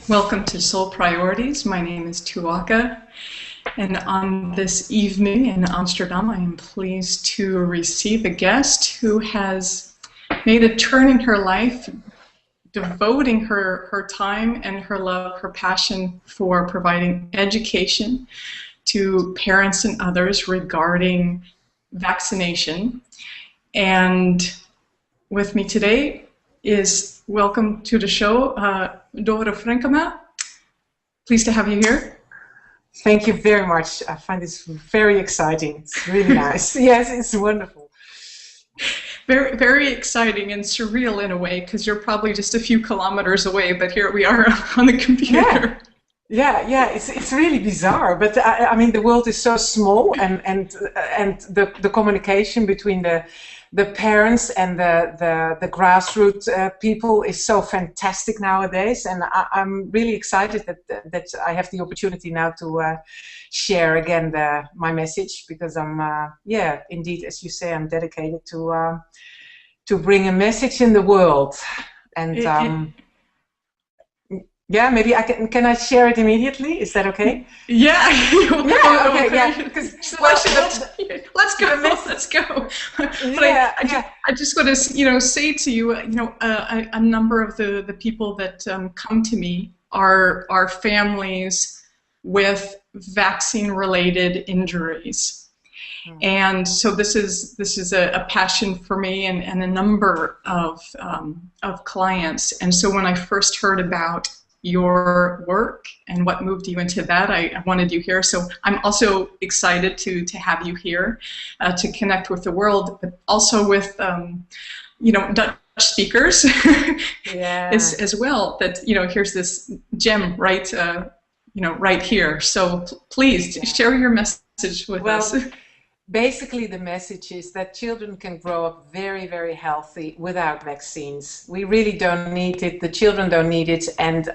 Welcome to Soul Priorities. My name is Tuaca, and on this evening in Amsterdam, I am pleased to receive a guest who has made a turn in her life, devoting her time and her love, her passion for providing education to parents and others regarding vaccination. And with me today is, welcome to the show, Dora Frankema. Pleased to have you here. Thank you very much. I find this very exciting. It's really nice. Yes, it's wonderful. Very, very exciting and surreal in a way, because you're probably just a few kilometers away, but here we are on the computer. Yeah. It's really bizarre, but I mean, the world is so small, and the communication between the parents and the grassroots people is so fantastic nowadays, and I'm really excited that I have the opportunity now to share again my message, because I'm indeed, as you say, I'm dedicated to bring a message in the world. And yeah, maybe can I share it immediately? Is that okay? Yeah. Okay. Yeah. Because let's go. But I just want to say to you, a number of the people that come to me are families with vaccine-related injuries. And so this is a passion for me and a number of clients. And so when I first heard about your work and what moved you into that, I wanted you here. So I'm also excited to have you here to connect with the world, but also with Dutch speakers as well. That here's this gem right right here. So please share your message with us. Basically, the message is that children can grow up very, very healthy without vaccines. We really don't need it. The children don't need it, and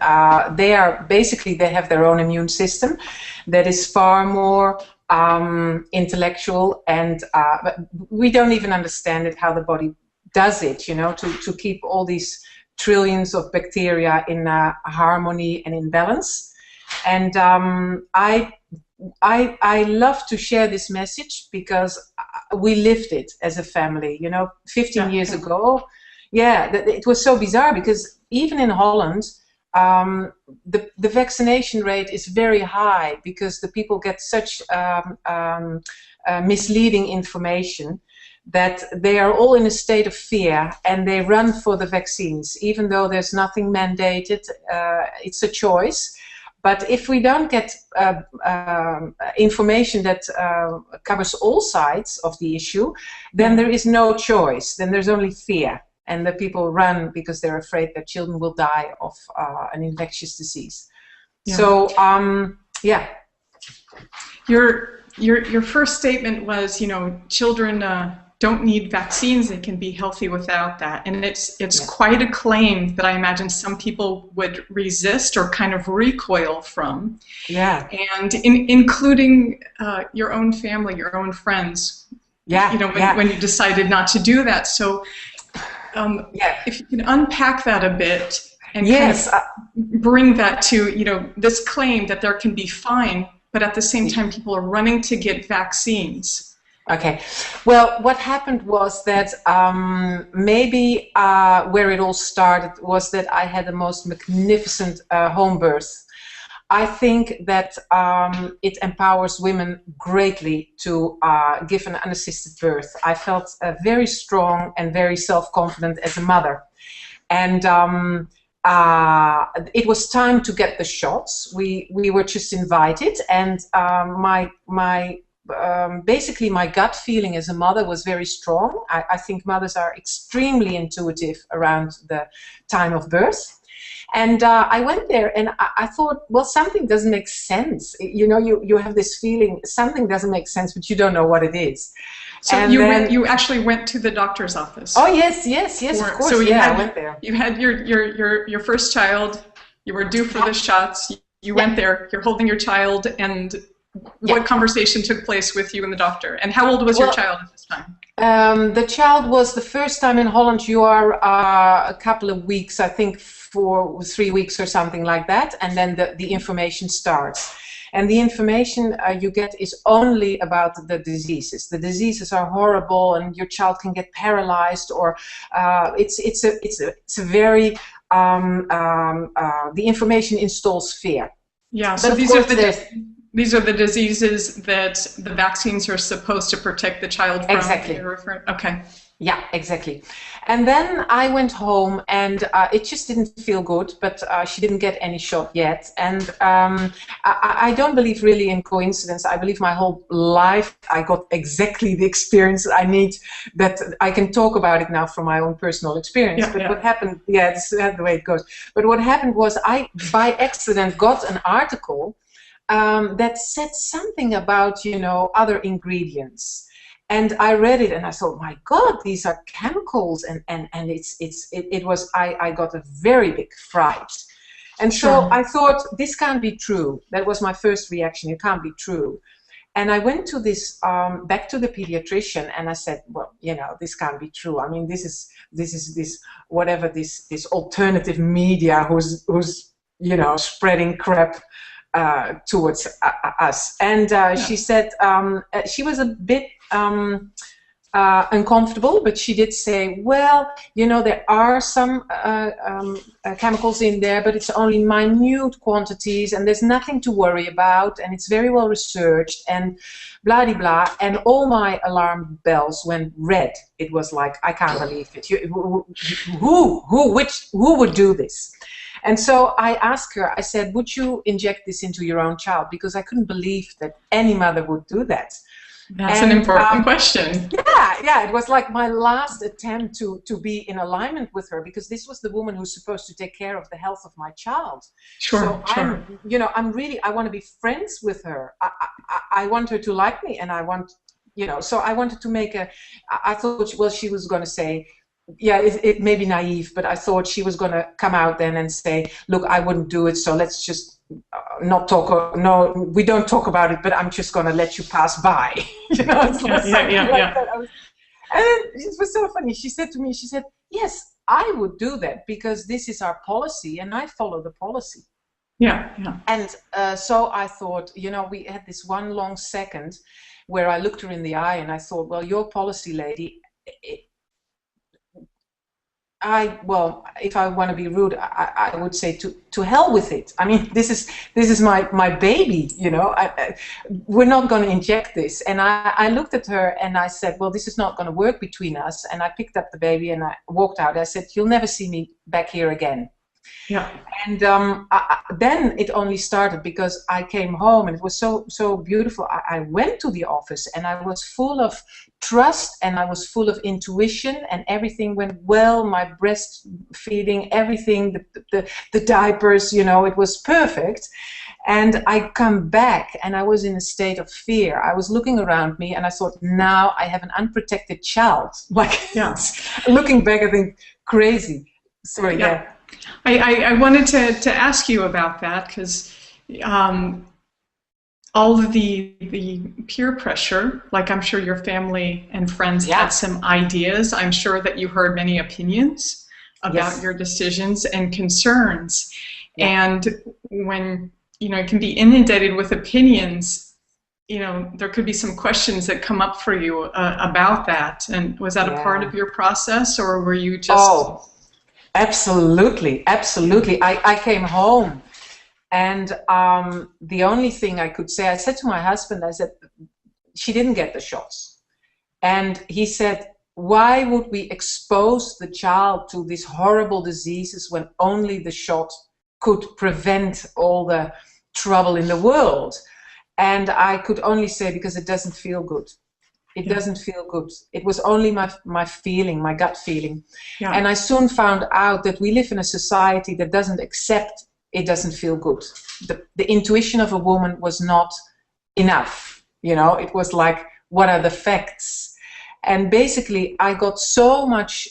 they have their own immune system that is far more intellectual, and we don't even understand it, how the body does it. To keep all these trillions of bacteria in harmony and in balance. And I love to share this message because we lived it as a family, 15 years ago. Yeah, it was so bizarre, because even in Holland, the vaccination rate is very high, because the people get such misleading information that they are all in a state of fear, and they run for the vaccines, even though there's nothing mandated. It's a choice. But if we don't get information that covers all sides of the issue, then there is no choice. Then there's only fear, and the people run because they're afraid that children will die of an infectious disease. Yeah. So, Your first statement was, children don't need vaccines, they can be healthy without that. And it's quite a claim that I imagine some people would resist or kind of recoil from. Yeah. And including your own family, your own friends. Yeah. When you decided not to do that. So if you can unpack that a bit and kind of bring that to, this claim that there can be fine, but at the same time people are running to get vaccines. Okay, well, what happened was that maybe where it all started was that I had the most magnificent home birth. I think that it empowers women greatly to give an unassisted birth. I felt very strong and very self-confident as a mother. And it was time to get the shots. We were just invited, and basically my gut feeling as a mother was very strong. I think mothers are extremely intuitive around the time of birth. And I went there, and I thought, well, something doesn't make sense. You have this feeling, something doesn't make sense, but you don't know what it is. So you actually went to the doctor's office? Oh, yes, of course. So I went there. You had your first child, you were due for the shots, you went there, you're holding your child, and what conversation took place with you and the doctor? And how old was your child at this time? The child was the first time in Holland. You are a couple of weeks, I think 3 weeks or something like that, and then the information starts. And the information you get is only about the diseases. The diseases are horrible, and your child can get paralyzed, or it's a very the information installs fear. Yeah. So these are the diseases that the vaccines are supposed to protect the child from. Exactly. Okay. Yeah, exactly. And then I went home, and it just didn't feel good, but she didn't get any shot yet. And I don't believe really in coincidence. I believe my whole life I got exactly the experience I need, that I can talk about it now from my own personal experience. What happened, this is the way it goes. But what happened was I, by accident, got an article that said something about, you know, other ingredients. And I read it and I thought, my God, these are chemicals, and I got a very big fright. And so I thought, this can't be true. That was my first reaction. It can't be true. And I went to this back to the pediatrician, and I said, well, you know, this can't be true. I mean, this is whatever this alternative media who's you know, spreading crap towards us. And she said she was a bit uncomfortable, but she did say, well, you know, there are some chemicals in there, but it's only minute quantities, and there's nothing to worry about, and it's very well researched, and blah de blah. And all my alarm bells went red. It was like, I can't believe it. Who would do this? And so I asked her, I said, would you inject this into your own child? Because I couldn't believe that any mother would do that. That's an important question. Yeah, it was like my last attempt to be in alignment with her, because this was the woman who's supposed to take care of the health of my child. So I want to be friends with her. I want her to like me, and I want, you know, so I wanted to make I thought, well, she was going to say, yeah, it may be naive, but I thought she was going to come out then and say, look, I wouldn't do it, so let's just not talk, no, we don't talk about it, but I'm just going to let you pass by. You know, and it was so funny. She said to me, she said, yes, I would do that because this is our policy and I follow the policy. And so I thought, you know, we had this one long second where I looked her in the eye and I thought, well, your policy, lady, well, if I want to be rude, I would say to hell with it. I mean, this is my baby, you know. We're not going to inject this. And I looked at her and I said, well, this is not going to work between us. And I picked up the baby and I walked out. I said, you'll never see me back here again. And then it only started because I came home and it was so beautiful. I went to the office and I was full of trust and I was full of intuition, and everything went well. My breastfeeding, everything, the diapers, you know, it was perfect. And I come back and I was in a state of fear. I was looking around me and I thought, now I have an unprotected child. Like, looking back, I think, crazy. Sorry, I wanted to ask you about that, because all of the peer pressure, like I'm sure your family and friends had some ideas. I'm sure that you heard many opinions about your decisions and concerns. And when, you know, it can be inundated with opinions, you know, there could be some questions that come up for you about that. And was that a part of your process, or were you just... Oh, absolutely, absolutely. I came home. And the only thing I could say, I said to my husband, I said, she didn't get the shots. And he said, why would we expose the child to these horrible diseases when only the shot could prevent all the trouble in the world? And I could only say, because it doesn't feel good. It doesn't feel good. It was only my feeling, my gut feeling. And I soon found out that we live in a society that doesn't accept it doesn't feel good. The intuition of a woman was not enough. You know, it was like, what are the facts? And basically, I got so much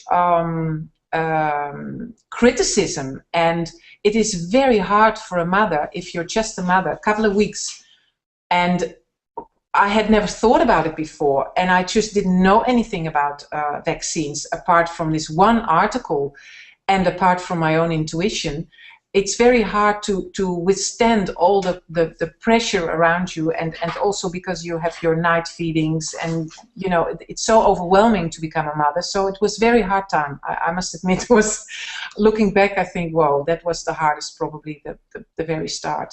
criticism, and it is very hard for a mother, if you're just a mother, a couple of weeks, And I had never thought about it before, and I just didn't know anything about vaccines apart from this one article and apart from my own intuition. It's very hard to withstand all the pressure around you, and also because you have your night feedings, and you know, it's so overwhelming to become a mother. So it was very hard time. I must admit, it was, looking back, I think, whoa, that was the hardest, probably the very start.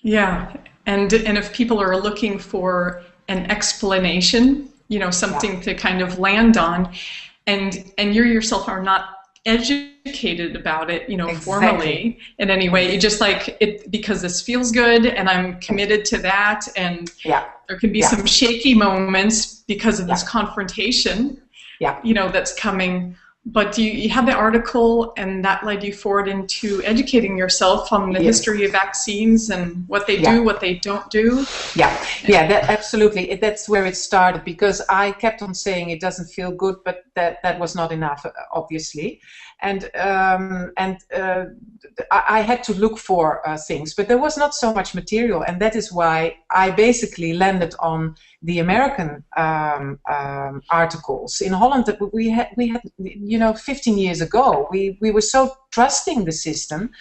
Yeah, and if people are looking for an explanation, you know, something to kind of land on, and you yourself are not educated about it, you know, formally in any way. You just like it because this feels good and I'm committed to that, and there can be some shaky moments because of this confrontation, you know, that's coming. But you had the article, and that led you forward into educating yourself on the history of vaccines and what they do, what they don't do. That absolutely. That's where it started, because I kept on saying it doesn't feel good, but that was not enough, obviously. And I had to look for things, but there was not so much material, and that is why I basically landed on the American articles. In Holland, that we had, you know, 15 years ago, we were so trusting the system.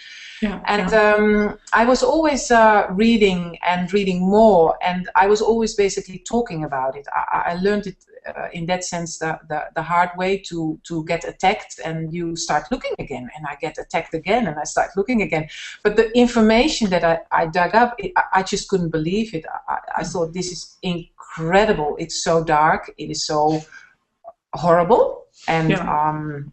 I was always reading more, and I was always basically talking about it. I learned it in that sense the hard way, to get attacked and you start looking again, and I get attacked again and I start looking again. But the information that I dug up, I just couldn't believe it. I thought, this is incredible. It's so dark. It is so horrible. And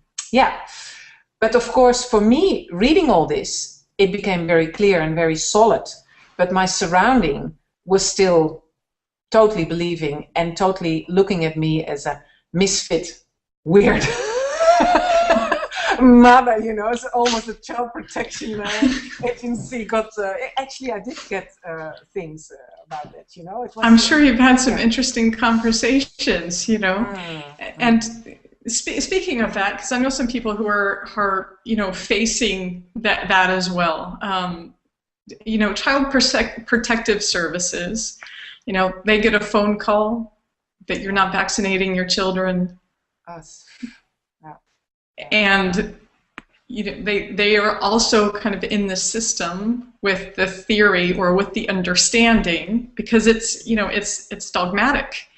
but of course, for me, reading all this, it became very clear and very solid. But my surrounding was still totally believing and totally looking at me as a misfit, weird mother, you know. It's almost a child protection agency. Actually, I did get things about that, you know. I'm sure you've had some interesting conversations, you know. And speaking of that, because I know some people who are you know, facing that as well. You know, Child Protective Services, you know, they get a phone call that you're not vaccinating your children. And you know, they are also kind of in the system with the theory or with the understanding, because it's, you know, it's dogmatic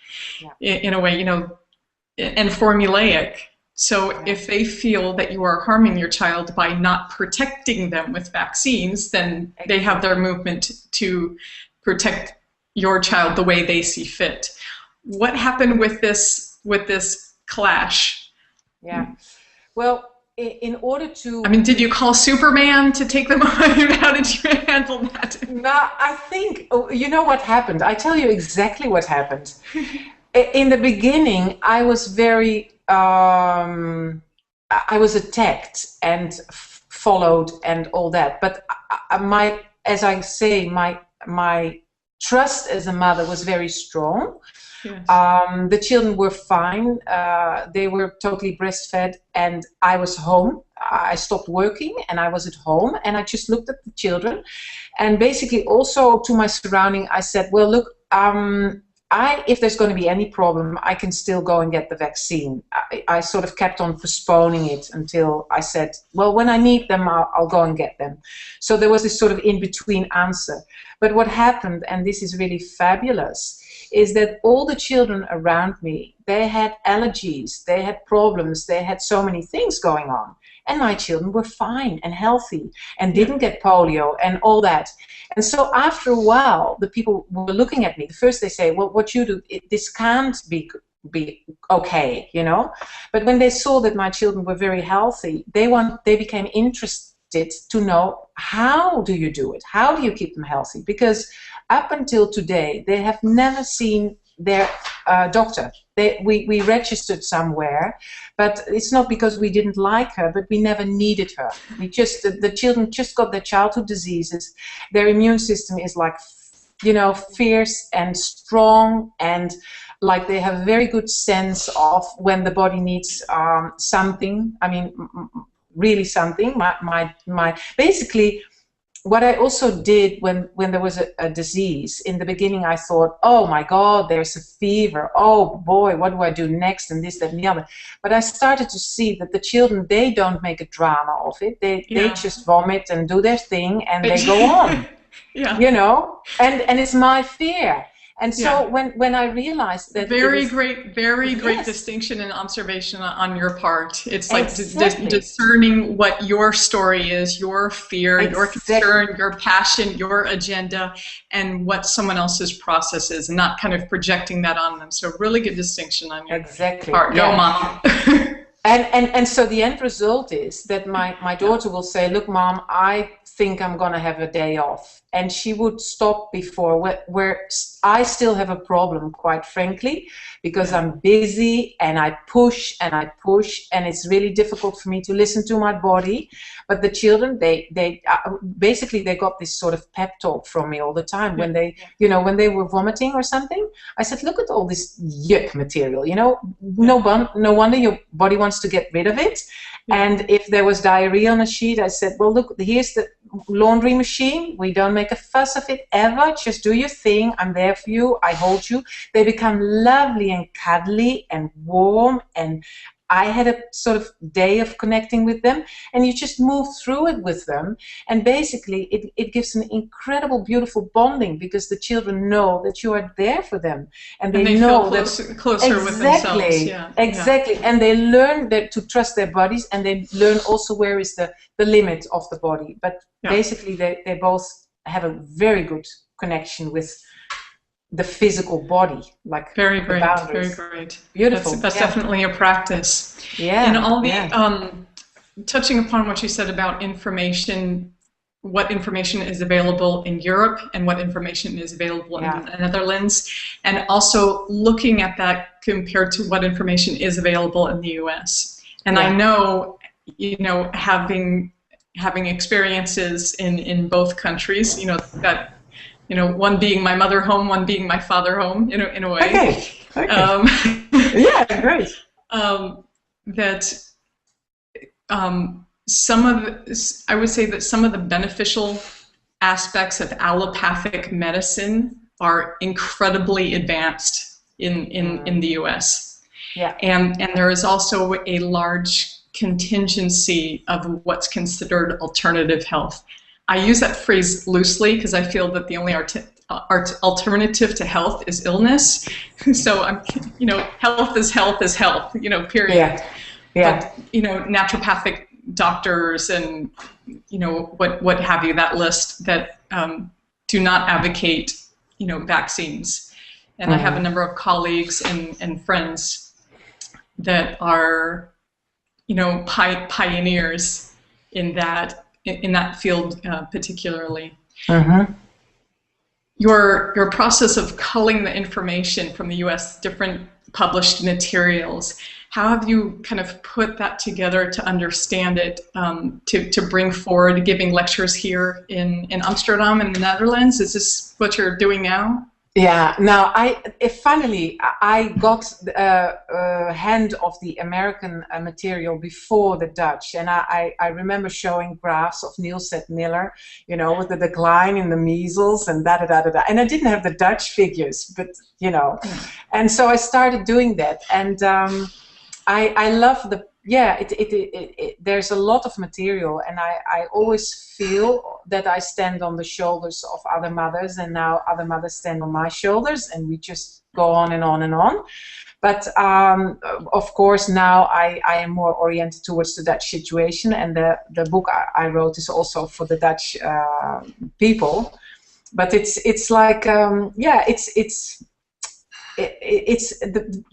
in a way, you know, and formulaic. So if they feel that you are harming your child by not protecting them with vaccines, then they have their movement to protect your child the way they see fit. What happened with this clash? Well, in order to... I mean, did you call Superman to take them away? How did you handle that? No, I think, you know what happened? I tell you exactly what happened. In the beginning, I was very... I was attacked and followed and all that. But as I say, my trust as a mother was very strong. The children were fine. They were totally breastfed, and I was home. I stopped working and I was at home, and I just looked at the children, and basically also to my surrounding I said, well, look, if there's going to be any problem, I can still go and get the vaccine. I sort of kept on postponing it until I said, well, when I need them, I'll go and get them. So there was this sort of in-between answer. But what happened, and this is really fabulous, is that all the children around me, they had allergies, they had problems, they had so many things going on. And my children were fine and healthy and didn't get polio and all that. And so after a while, the people were looking at me. First they say, well, what you do, this can't be okay, you know. But when they saw that my children were very healthy, they became interested to know, how do you do it? How do you keep them healthy? Because up until today, they have never seen their doctor. We registered somewhere, but it's not because we didn't like her, but we never needed her. The children just got their childhood diseases. Their immune system is like, you know, fierce and strong, and like they have a very good sense of when the body needs something. I mean, really something. Basically, what I also did when there was a disease, in the beginning I thought, oh my God, there's a fever. Oh boy, what do I do next? And this, that, and the other. But I started to see that the children, they don't make a drama of it. They just vomit and do their thing and they go on. Yeah. You know, and it's my fear. And so when I realized that very great distinction and observation on your part. It's like discerning what your story is, your fear, your concern, your passion, your agenda, and what someone else's process is, and not kind of projecting that on them. So really good distinction on your part. Go, Mom. And so the end result is that my daughter will say, look, Mom, I think I'm going to have a day off. And she would stop before, where I still have a problem, quite frankly, because I'm busy and I push, and it's really difficult for me to listen to my body. But the children, they basically, they got this sort of pep talk from me all the time. When they, you know, when they were vomiting or something, I said, look at all this yuck material, you know, no wonder your body wants to get rid of it. And if there was diarrhea on a sheet, I said, well, look, here's the laundry machine. We don't make a fuss of it ever. Just do your thing. I'm there for you. I hold you. They become lovely and cuddly and warm, and I had a sort of day of connecting with them, and you just move through it with them, and basically it gives an incredible, beautiful bonding, because the children know that you are there for them, and they know feel closer with themselves. Exactly, and they learn to trust their bodies, and they learn also where is the limit of the body. But basically, they both have a very good connection with the physical body, like very great, beautiful. That's definitely a practice. And all the touching upon what you said about information, what information is available in Europe and what information is available in the Netherlands, and also looking at that compared to what information is available in the U.S. And I know, you know, having experiences in both countries, you know, that, you know, one being my mother home, one being my father home, you know, in a way. Okay. Yeah, great. That I would say that some of the beneficial aspects of allopathic medicine are incredibly advanced in the U.S. And there is also a large contingency of what's considered alternative health. I use that phrase loosely because I feel that the only alternative to health is illness. So you know, health is health, you know, period. But, you know, naturopathic doctors and, you know, what have you, that list that do not advocate, you know, vaccines. And I have a number of colleagues and friends that are, you know, pioneers in that field particularly. Your process of culling the information from the U.S. different published materials, how have you kind of put that together to understand it, to bring forward giving lectures here in Amsterdam in the Netherlands? Is this what you're doing now? Yeah, now finally I got a hand of the American material before the Dutch, and I remember showing graphs of Niels Miller, you know, with the decline in the measles and da-da-da-da-da, and I didn't have the Dutch figures, but, you know, and so I started doing that, and I love there's a lot of material, and I always feel that I stand on the shoulders of other mothers, and now other mothers stand on my shoulders, and we just go on and on and on. But of course now I am more oriented towards the Dutch situation, and the book I wrote is also for the Dutch people. But it's like it's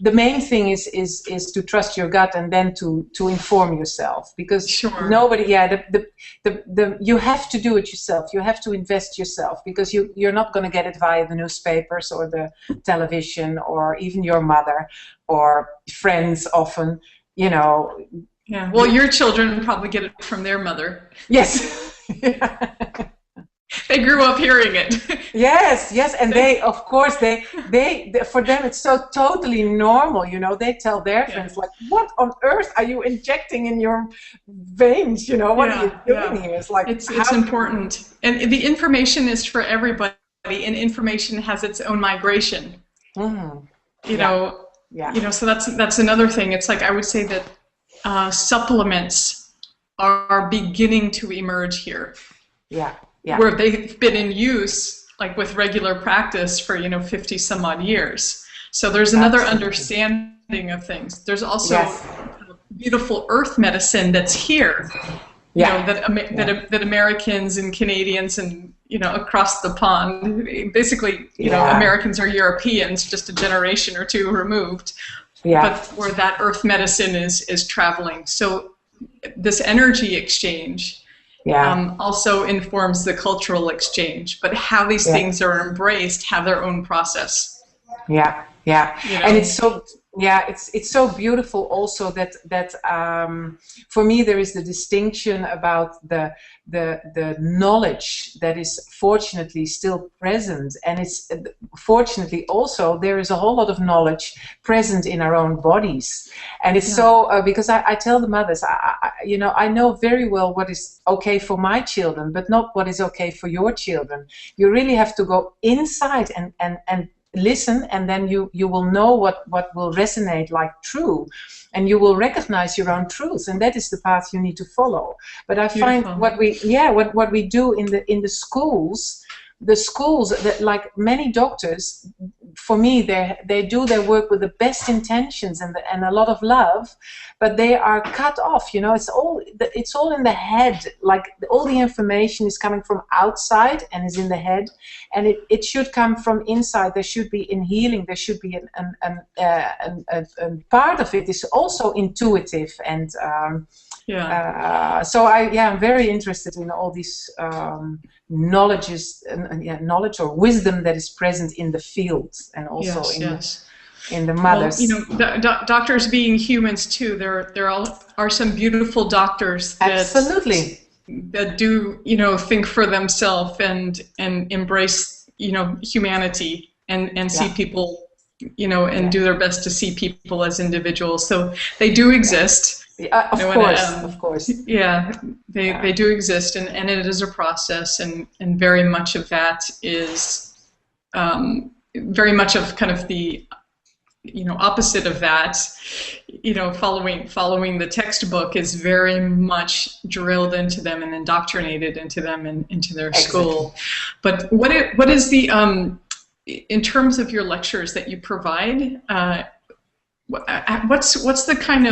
the main thing is to trust your gut, and then to inform yourself, because nobody, you have to do it yourself. You have to invest yourself, because you're not going to get it via the newspapers or the television or even your mother or friends often, you know. Well, your children probably get it from their mother. Yes. They grew up hearing it. Yes, yes, and they, of course, for them it's so totally normal, you know. They tell their friends, like, "What on earth are you injecting in your veins? You know, what are you doing here?" It's like it's important, and the information is for everybody, and information has its own migration. You know, so that's another thing. It's like I would say that supplements are beginning to emerge here. Where they've been in use, like with regular practice, for 50 some odd years. So there's another understanding of things. There's also beautiful earth medicine that's here. You know, that Americans and Canadians and across the pond, basically, Americans are Europeans, just a generation or two removed. But where that earth medicine is traveling. So this energy exchange also informs the cultural exchange, but how these things are embraced have their own process. And it's so it's so beautiful also that for me there is the distinction about the knowledge that is fortunately still present, and it's fortunately also there is a whole lot of knowledge present in our own bodies, and it's so because I tell the mothers, I know very well what is okay for my children, but not what is okay for your children. You really have to go inside and listen, and then you will know what will resonate like true, and you will recognize your own truth, and that is the path you need to follow. But I find what we do in the schools, that, like many doctors, for me, they do their work with the best intentions and a lot of love, but they are cut off. It's all in the head. Like all the information is coming from outside and is in the head, and it should come from inside. There should be in healing. There should be a part of it is also intuitive, and so I'm very interested in all these knowledge or wisdom that is present in the field, and also in the mothers. Well, doctors being humans too, there are some beautiful doctors that do think for themselves and embrace humanity and see people and do their best to see people as individuals. So they do exist. Of course. Yeah, they do exist, and it is a process, and very much of that is very much of kind of the opposite of that. Following the textbook is very much drilled into them and indoctrinated into them and into their school. But what is the in terms of your lectures that you provide? What's the kind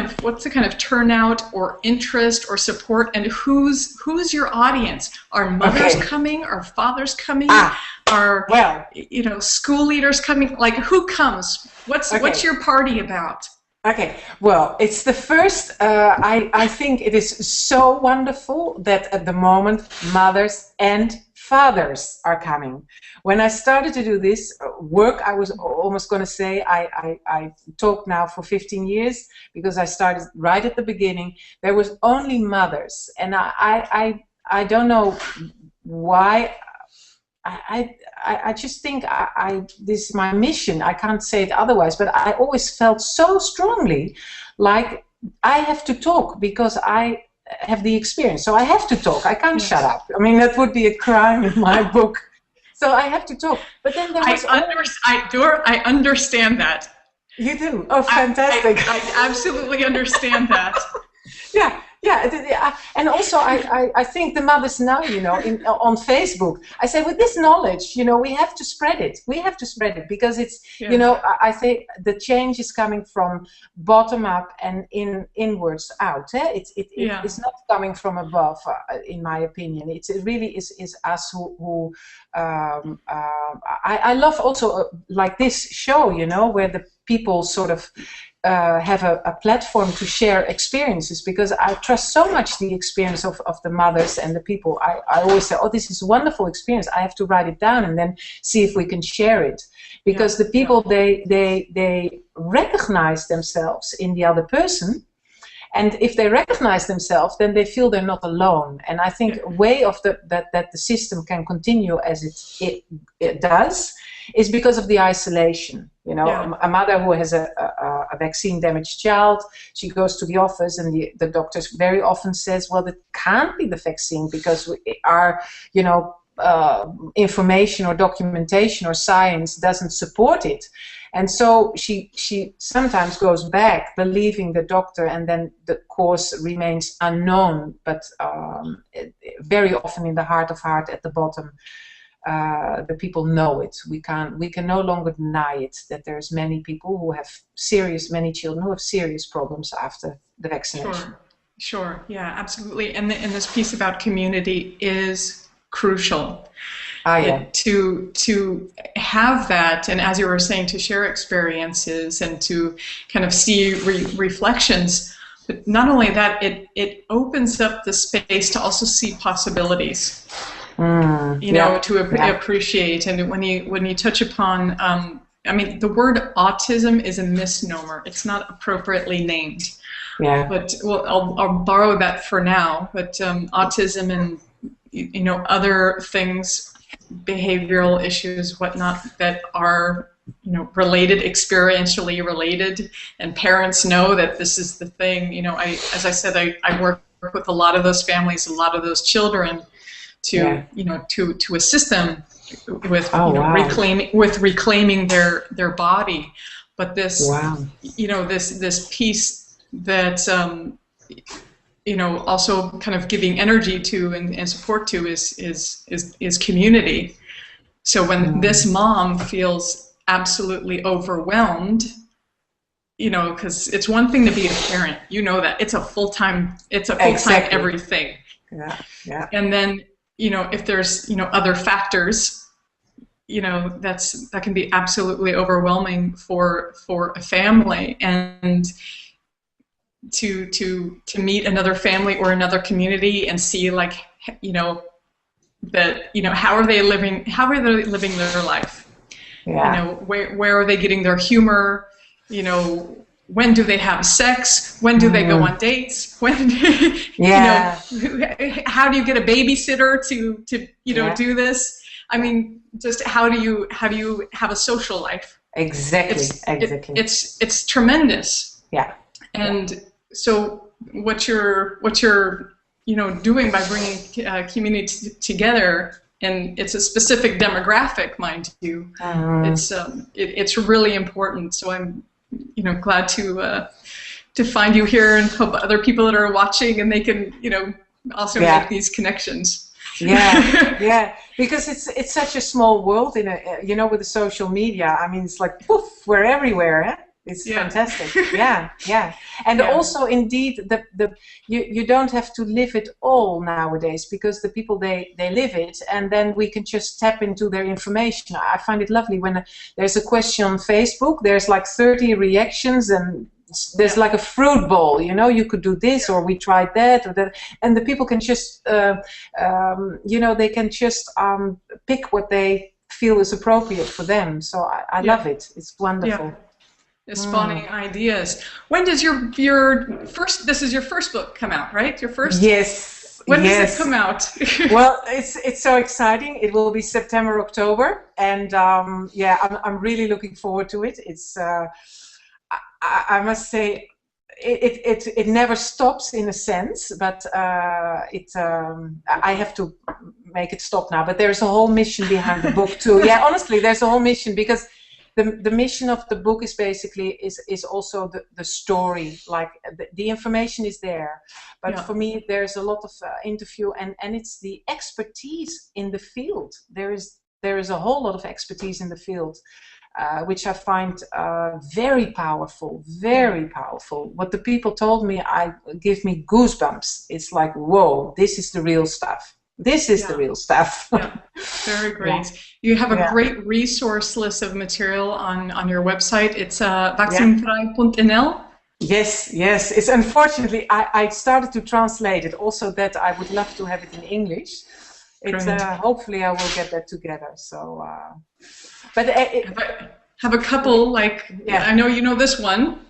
of turnout or interest or support, and who's your audience? Are mothers coming? Are fathers coming? Are school leaders coming? Like, who comes? What's your party about? Okay, well, it's the first. I think it is so wonderful that at the moment mothers and fathers are coming. When I started to do this work, I was almost going to say I talk now for 15 years, because I started right at the beginning. There was only mothers, and I don't know why. I just think this is my mission. I can't say it otherwise, but I always felt so strongly like I have to talk because I have the experience. So I have to talk. I can't shut up. I mean, that would be a crime in my book. So I have to talk. But then there was I understand that. You do? Oh, fantastic. I absolutely understand that. Yeah, and also I think the mothers now, on Facebook, I say, with this knowledge, we have to spread it. We have to spread it, because it's, I think the change is coming from bottom up and inwards out. It's not coming from above, in my opinion. It really is us who I love also like this show, where the people sort of have a platform to share experiences, because I trust so much the experience of the mothers and the people. I always say, oh, this is a wonderful experience. I have to write it down and then see if we can share it. Because the people, they recognize themselves in the other person, And if they recognize themselves, then they feel they're not alone. And I think a way of that the system can continue as it does is because of the isolation. You know, a mother who has a vaccine-damaged child, she goes to the office, and the doctor very often says, well, it can't be the vaccine because our, you know, information or documentation or science doesn't support it. And so she sometimes goes back believing the doctor, and then the cause remains unknown, but very often in the heart of heart at the bottom, the people know it. We can no longer deny it, that there's many people who have many children who have serious problems after the vaccination. Sure, yeah, absolutely. And this piece about community is crucial. To have that, and as you were saying, to share experiences and to kind of see reflections. But not only that, it opens up the space to also see possibilities. You know, to appreciate. And when you touch upon, I mean, the word autism is a misnomer. It's not appropriately named. Yeah. But well, I'll borrow that for now. But autism and, you know, other things, behavioral issues, whatnot, that are, you know, related, experientially related, and parents know that this is the thing. You know, as I said, I work with a lot of those families, a lot of those children, to you know, to assist them with reclaiming their body. But this you know, this piece that you know, also kind of giving energy to and support to is community. So when this mom feels absolutely overwhelmed, you know, because it's one thing to be a parent, you know, that it's a full-time everything. Yeah. And then, you know, if there's, you know, other factors, you know, that can be absolutely overwhelming for a family. And to meet another family or another community and see, like, you know, that, you know, how are they living their life? You know, where are they getting their humor? You know, when do they have sex? When do they go on dates? When you know, how do you get a babysitter to you know, do this? I mean, just how do you have a social life? Exactly. It's tremendous. And so what you're you know, doing by bringing community together, and it's a specific demographic, mind you, it's really important. So I'm, you know, glad to find you here, and hope other people that are watching, and they can, you know, also make these connections. Because it's such a small world in you know, with the social media. I mean, it's like poof, we're everywhere. Eh? It's fantastic. And also, indeed, you don't have to live it all nowadays, because the people they live it, and then we can just tap into their information. I find it lovely when there's a question on Facebook, there's like 30 reactions, and there's like a fruit bowl, you know, you could do this, or we tried that, or that, and the people can just you know, they can just pick what they feel is appropriate for them. So I love it. It's wonderful. Spawning ideas. When does your first? This is your first book come out, right? Your first. Yes. When does it come out? Well, it's so exciting. It will be September, October, and I'm really looking forward to it. It's I must say, it never stops in a sense, but I have to make it stop now. But there's a whole mission behind the book too. Yeah, honestly, there's a whole mission, because the mission of the book is basically is also the story. Like the information is there, but for me there's a lot of interview, and it's the expertise in the field. There is a whole lot of expertise in the field, which I find very powerful, very powerful. What the people told me, give me goosebumps. It's like, whoa, this is the real stuff. This is the real stuff. Very great. You have a great resource list of material on your website. It's vaccinate.nl. Yes. It's unfortunately I started to translate it. Also, that I would love to have it in English. It's hopefully I will get that together. So, but have a couple, like I know you know this one.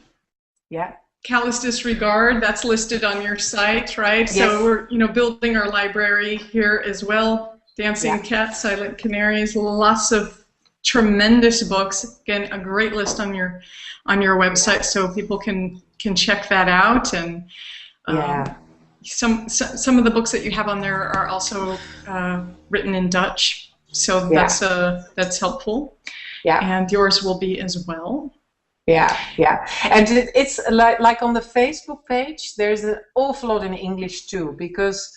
callous disregard, that's listed on your site, right? Yes. So we're, building our library here as well. Dancing Cats, Silent Canaries, lots of tremendous books. Again, a great list on your website, so people can check that out. And some of the books that you have on there are also written in Dutch, so that's helpful. Yeah. And yours will be as well. Yeah, and it's like on the Facebook page, there's an awful lot in English too, because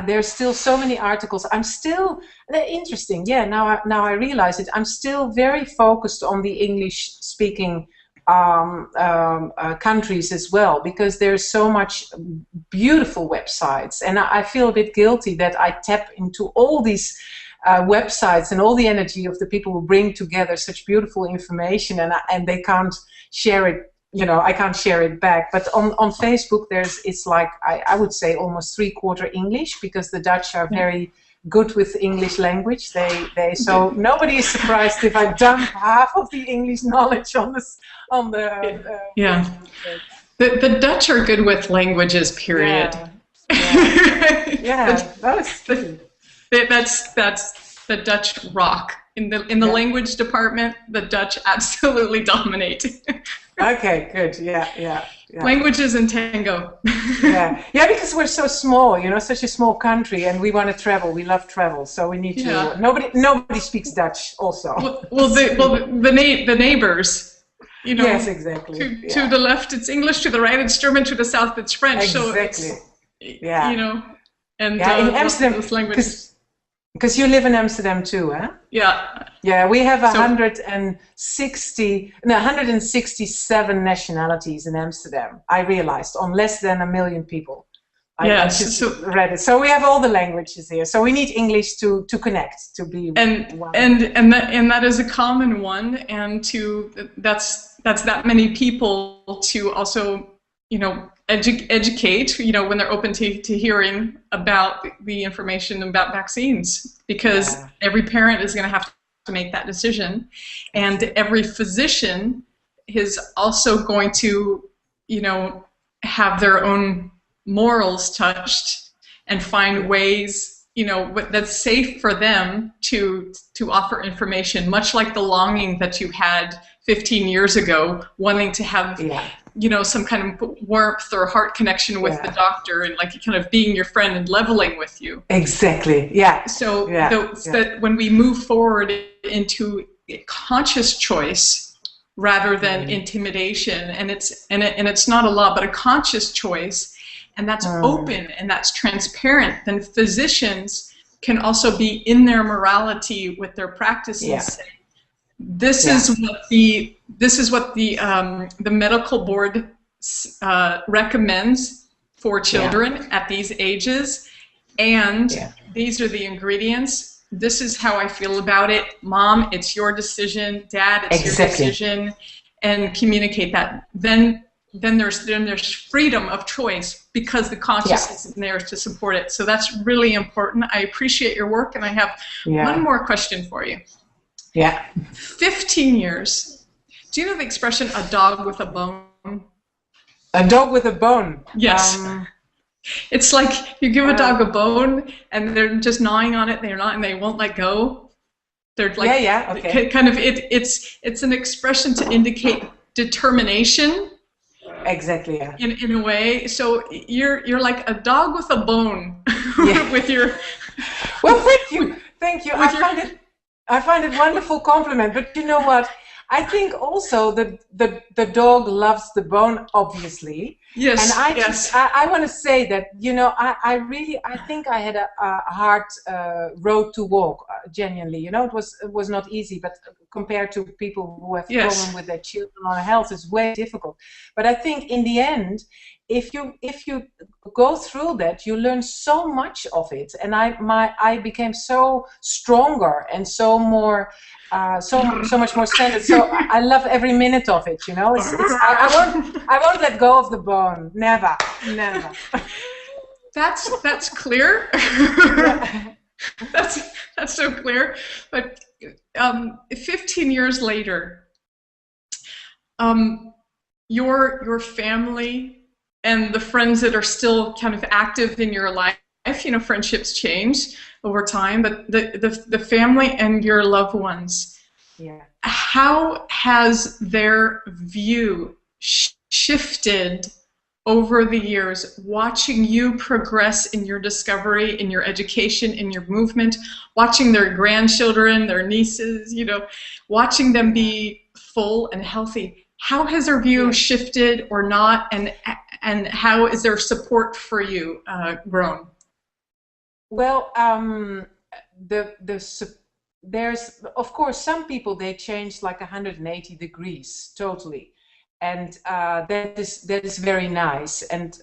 there's still so many articles. They're interesting. Yeah, now I realize it. I'm still very focused on the English-speaking countries as well, because there's so much beautiful websites, and I feel a bit guilty that I tap into all these websites and all the energy of the people who bring together such beautiful information, and they can't share it. I can't share it back. But on Facebook, it's like I would say almost 3/4 English, because the Dutch are very good with English language. So nobody is surprised if I dump half of the English knowledge on the The Dutch are good with languages. Period. That's the Dutch rock. In the language department, the Dutch absolutely dominate. Okay, good. Yeah. Languages and tango. Because we're so small, such a small country, and we want to travel. We love travel, so we need to. Nobody speaks Dutch, also. The neighbors. Yes, exactly. To the left, it's English. To the right, it's German. To the south, it's French. Exactly. So and in Amsterdam, those languages. Because you live in Amsterdam too, huh? Yeah. Yeah, we have 167 nationalities in Amsterdam. I realized, on less than 1 million people. I just read it. So we have all the languages here. So we need English to connect, to be one. And that is a common one, and that's that many people to also educate, when they're open to hearing about the information about vaccines, because every parent is going to have to make that decision, and every physician is also going to, have their own morals touched and find ways, that's safe for them to offer information, much like the longing that you had 15 years ago, wanting to have some kind of warmth or heart connection with the doctor, and like kind of being your friend and leveling with you. Exactly. Yeah. So that when we move forward into conscious choice rather than intimidation, and it's not a law, but a conscious choice, and that's open and that's transparent, then physicians can also be in their morality with their practices. This is what the medical board recommends for children at these ages, and these are the ingredients. This is how I feel about it. Mom, it's your decision. Dad, it's your decision, and communicate that. Then there's freedom of choice, because the consciousness is there to support it. So that's really important. I appreciate your work, and I have one more question for you. 15 years. Do you know the expression "a dog with a bone"? A dog with a bone. Yes. It's like you give a dog a bone, and they're just gnawing on it. And they won't let go. They're like kind of it's an expression to indicate determination. Exactly. Yeah. In a way, so you're like a dog with a bone with your. Well, thank you. I find it wonderful compliment, but you know what? I think also that the dog loves the bone, obviously. Yes. And I want to say that, I think I had a hard road to walk, genuinely. It was not easy, but compared to people who have problem with their children's health, it's way difficult. But I think in the end, if you go through that, you learn so much of it, and I became so stronger and so more so much more centered. So I love every minute of it. I won't let go of the bone. Never. That's clear. That's so clear. But 15 years later, your family and the friends that are still kind of active in your life, you know, friendships change over time, but the family and your loved ones, Yeah. how has their view shifted over the years, watching you progress in your discovery, in your education, in your movement, watching their grandchildren, their nieces, you know, watching them be full and healthy? How has their view shifted or not, and how is their support for you grown? Well, there's of course some people, they change like 180 degrees totally, and that is very nice. And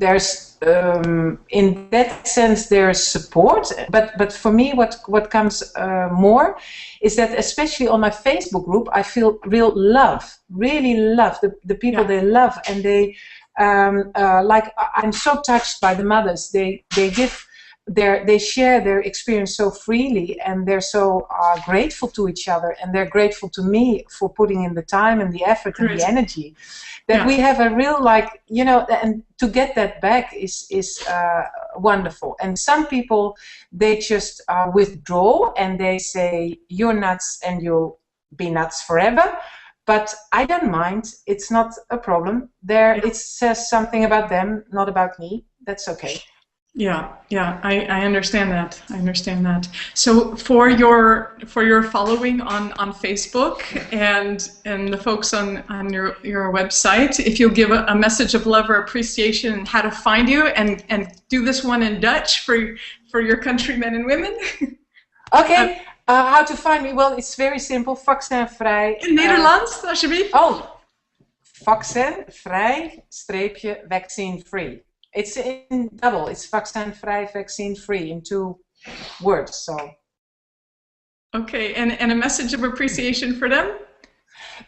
there's in that sense there's support. But for me, what comes more is that, especially on my Facebook group, I feel real love, really love the people. They love, and they like, I'm so touched by the mothers. They give they share their experience so freely, and they're so grateful to each other, and they're grateful to me for putting in the time and the effort and the energy, that we have a real, like, you know, and to get that back is wonderful. And some people, they just withdraw, and they say, you're nuts and you'll be nuts forever. But I don't mind. It's not a problem. It says something about them, not about me. That's okay. Yeah, I understand that. I understand that. So for your following on Facebook and the folks on your website, if you'll give a message of love or appreciation and how to find you, and do this one in Dutch for your countrymen and women. Okay. How to find me? Well, it's very simple. Vaccinvrij. In Nederlands, alsjeblieft. Oh, vaccinvrij _ vaccine free. It's in double. It's vaccinvrij, vaccine free in 2 words. So. Okay, and a message of appreciation for them?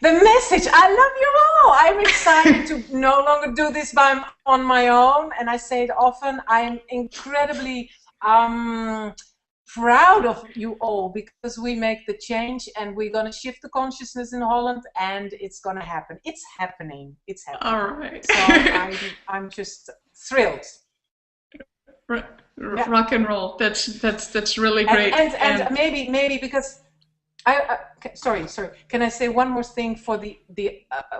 The message, I love you all. I'm excited to no longer do this on my own, and I say it often. I'm incredibly proud of you all, because we make the change, and we're going to shift the consciousness in Holland, and it's going to happen. It's happening. It's happening. All right. So I'm just thrilled. Rock and roll. That's really great. And maybe because sorry. Can I say one more thing for the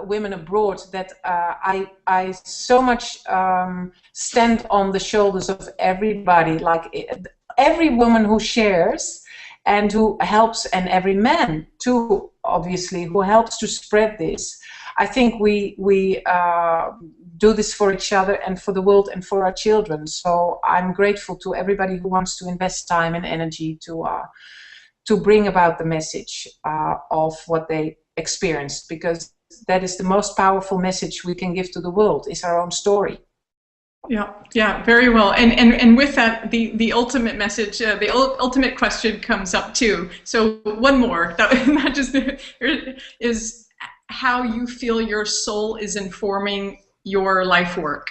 women abroad, that I so much stand on the shoulders of everybody, like every woman who shares and who helps, and every man too, obviously, who helps to spread this. I think we do this for each other and for the world and for our children. So I'm grateful to everybody who wants to invest time and energy to bring about the message of what they experienced, because that is the most powerful message we can give to the world, is our own story. Yeah, very well. And with that, the ultimate message, the ultimate question comes up too. So one more, that just is how you feel your soul is informing your life work.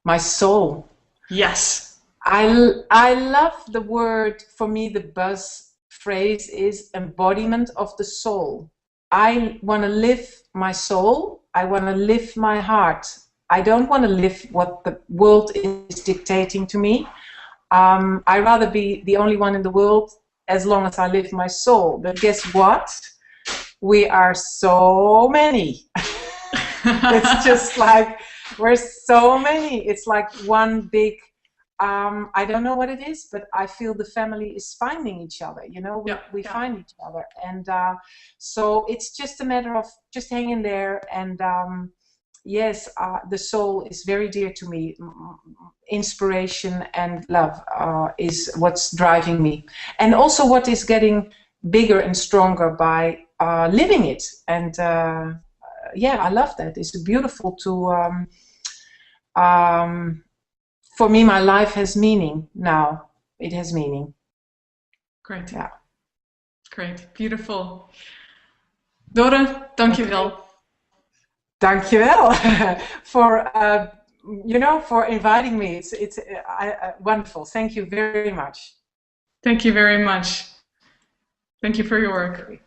My soul. Yes. I love the word. For me, the buzz phrase is embodiment of the soul. I want to live my soul. I want to live my heart. I don't want to live what the world is dictating to me. I'd rather be the only one in the world as long as I live my soul. But guess what? We are so many. It's just like, we're so many. It's like one big, I don't know what it is, but I feel the family is finding each other. You know, we find each other. And so it's just a matter of just hanging there. And yes, the soul is very dear to me. Inspiration and love is what's driving me. And also what is getting bigger and stronger by living it. And yeah, I love that. It's beautiful to, for me, my life has meaning now. It has meaning. Great. Yeah. Great. Beautiful. Dora, dankjewel. Dankjewel for, you know, for inviting me. It's wonderful. Thank you very much. Thank you very much. Thank you for your work.